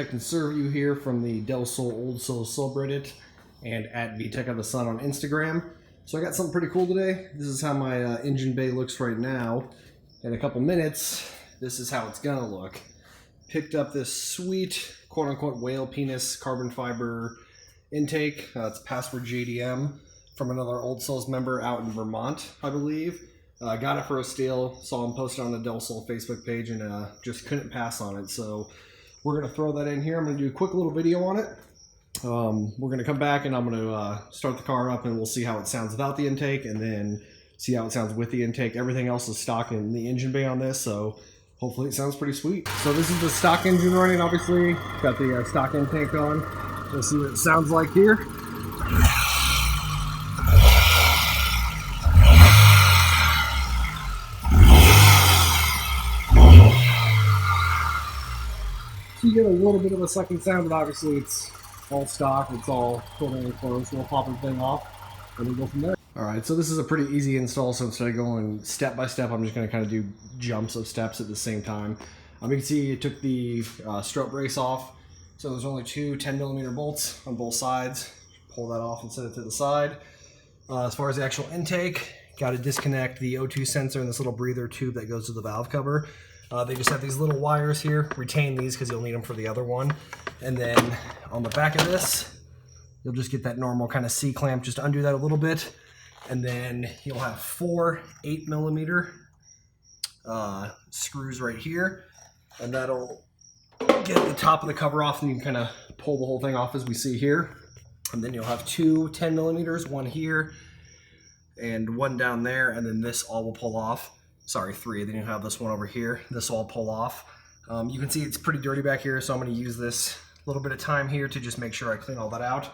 Protect and Serve You here from the Del Sol OldSols subreddit and at VTech of the Sun on Instagram. So I got something pretty cool today. This is how my engine bay looks right now. In a couple minutes, this is how it's gonna look. Picked up this sweet quote-unquote whale penis carbon fiber intake. It's password JDM from another OldSols member out in Vermont, I believe. Got it for a steal, saw him posted on the Del Sol Facebook page, and just couldn't pass on it. So we're going to throw that in here. I'm going to do a quick little video on it. We're going to come back and I'm going to start the car up and we'll see how it sounds without the intake and then see how it sounds with the intake. Everything else is stock in the engine bay on this, so hopefully it sounds pretty sweet. So this is the stock engine running, obviously. Got the stock intake on. We'll see what it sounds like here. You get a little bit of a sucking sound, but obviously it's all stock, it's all put in close, so we'll pop everything off and we'll go from there. Alright, so this is a pretty easy install, so instead of going step by step, I'm just going to kind of do jumps of steps at the same time. You can see it took the strut brace off, so there's only two 10mm bolts on both sides. Pull that off and set it to the side. As far as the actual intake, got to disconnect the O2 sensor and this little breather tube that goes to the valve cover. They just have these little wires here. Retain these because you'll need them for the other one. And then on the back of this, you'll just get that normal kind of C-clamp. Just undo that a little bit. And then you'll have four 8mm screws right here. And that'll get the top of the cover off and you can kind of pull the whole thing off as we see here. And then you'll have two 10mm, one here and one down there. And then this all will pull off. Sorry, three. Then you have this one over here. This will all pull off. You can see it's pretty dirty back here, so I'm going to use this little bit of time here to just make sure I clean all that out.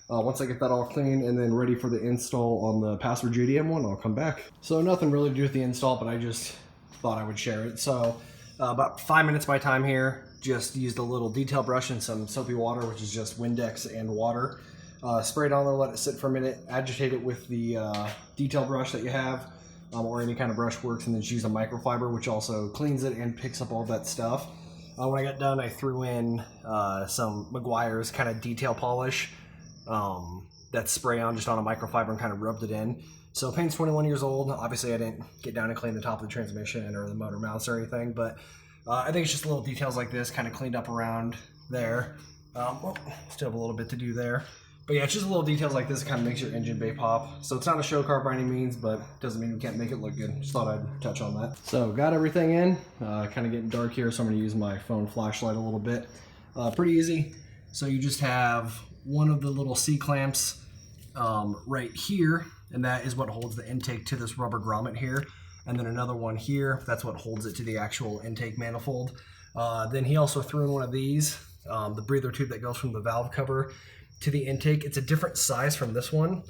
Once I get that all clean and then ready for the install on the password JDM one, I'll come back. So nothing really to do with the install, but I just thought I would share it. So about 5 minutes my time here. Just used a little detail brush and some soapy water, which is just Windex and water. Spray it on there, let it sit for a minute, agitate it with the detail brush that you have. Or any kind of brush works, and then just use a microfiber, which also cleans it and picks up all that stuff. When I got done, I threw in some Meguiar's kind of detail polish that spray on just on a microfiber and kind of rubbed it in. So paint's 21 years old. Obviously, I didn't get down and clean the top of the transmission or the motor mounts or anything, but I think it's just little details like this kind of cleaned up around there. Well, still have a little bit to do there. But yeah, it's just little details like this that kind of makes your engine bay pop. So it's not a show car by any means, but doesn't mean we can't make it look good. Just thought I'd touch on that. So got everything in. Kind of getting dark here, so I'm going to use my phone flashlight a little bit. Pretty easy. So you just have one of the little C-clamps right here, and that is what holds the intake to this rubber grommet here. And then another one here, that's what holds it to the actual intake manifold. Then he also threw in one of these, the breather tube that goes from the valve cover to the intake. It's a different size from this one.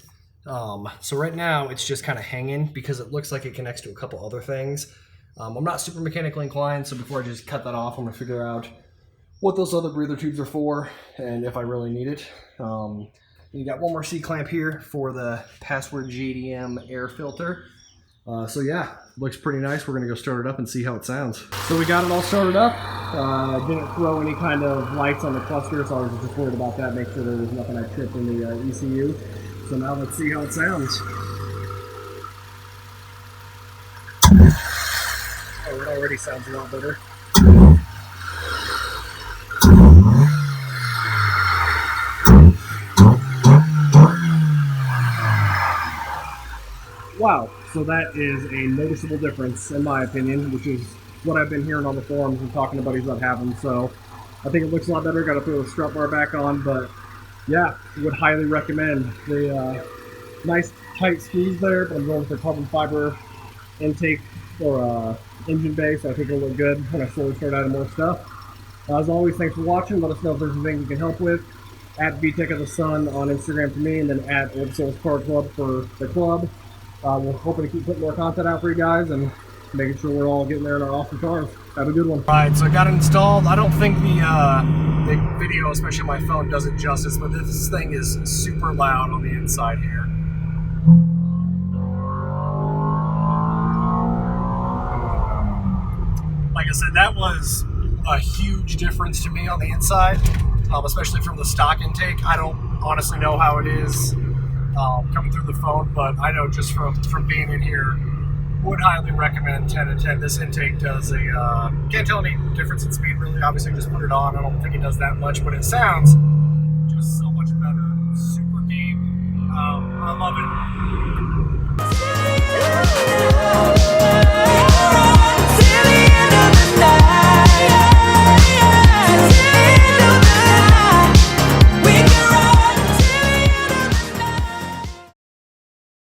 So right now it's just kind of hanging because it looks like it connects to a couple other things. I'm not super mechanically inclined, so before I just cut that off, I'm going to figure out what those other breather tubes are for and if I really need it. You got one more C-clamp here for the password JDM air filter. So yeah, looks pretty nice. We're going to go start it up and see how it sounds. So we got it all started up. Didn't throw any kind of lights on the cluster, so I was just worried about that, make sure there was nothing I tripped in the ECU. So now let's see how it sounds. Oh, it already sounds a lot better. Wow, so that is a noticeable difference in my opinion, which is what I've been hearing on the forums and talking to buddies that have them. So I think it looks a lot better. Got to throw the strut bar back on, but yeah, would highly recommend. The nice tight squeeze there, but I'm going for carbon fiber intake or engine bay, so I think it'll look good when I slowly start adding more stuff. As always, thanks for watching. Let us know if there's anything we can help with. At VTech of the Sun on Instagram for me, and then at OldSols for the club. We're hoping to keep putting more content out for you guys and making sure we're all getting there in our awesome cars. Have a good one. Alright, so I got it installed. I don't think the video, especially on my phone, does it justice, but this thing is super loud on the inside here. Like I said, that was a huge difference to me on the inside, especially from the stock intake. I don't honestly know how it is coming through the phone, but I know just from being in here, would highly recommend 10 and 10. This intake does a, can't tell any difference in speed really, obviously just put it on. I don't think it does that much, but it sounds just so much better